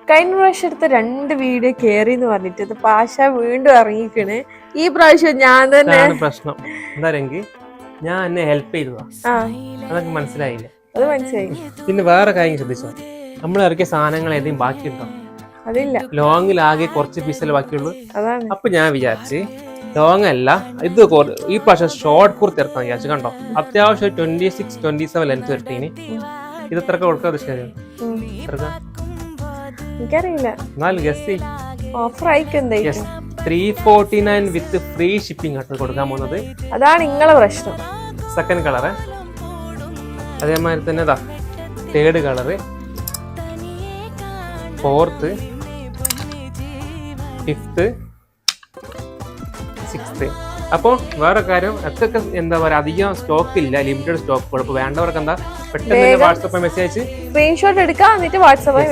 കഴിഞ്ഞ പ്രാവശ്യം എടുത്ത 2 വീഡിയോ കേറി എന്ന് പറഞ്ഞിട്ട് ഇത് പാഷ വീണ്ടും ഇറങ്ങിക്കണ്. ഈ പ്രാവശ്യം ഞാൻ തന്നെ പ്രശ്നം എന്താണെങ്കിൽ ഞാൻ എന്നെ ഹെൽപ്പ് ചെയ്തതാ. അതൊക്കെ മനസ്സിലായില്ല. അത് മനസ്സിലായി. പിന്നെ വേറെ കാര്യം ശ്രദ്ധിച്ചോ, നമ്മൾ ഇറക്കിയ സാധനങ്ങൾ ഏതെങ്കിലും ബാക്കിയുണ്ടോ? അതില്ല. ലോങ്ങിലാകെ കുറച്ച് പീസല്ലേ ബാക്കിയുള്ളൂ. അതാണ്. അപ്പൊ ഞാൻ വിചാരിച്ച് ലോങ് അല്ല ഇത് ഈ പ്രാവശ്യം ഷോർട്ട് കുർത്തി ഇറക്കാൻ വിചാരിച്ചു. കണ്ടോ, അത്യാവശ്യം 26-27 ലെങ്ത് വരട്ടീന്. ഇത് എത്രക്ക് കൊടുക്കാതെ ശരി? എനിക്കറിയില്ല. എന്നാൽ ഗസ് ഓഫർ ആയിക്കെന്താ 349 വിത്ത് ഫ്രീ ഷിപ്പിംഗ് ആണ് കൊടുക്കാൻ പോകുന്നത്. അതാണ് നിങ്ങളെ പ്രശ്നം. സെക്കൻഡ് കളറ് അതേമാതിരി തന്നെ ഇതാ 3rd colour, 4th, 5th, 6th. അപ്പോൾ വേറെ കാര്യം അതൊക്കെ എന്താ പറയുക, അധികം സ്റ്റോക്ക് ഇല്ല, ലിമിറ്റഡ് സ്റ്റോക്ക്. അപ്പോൾ വേണ്ടവർക്ക് എന്താ പെട്ടെന്ന് വാട്സാപ്പ് മെസ്സേജ് സ്ക്രീൻഷോട്ട് എടുക്കാം, എന്നിട്ട് വാട്സാപ്പ്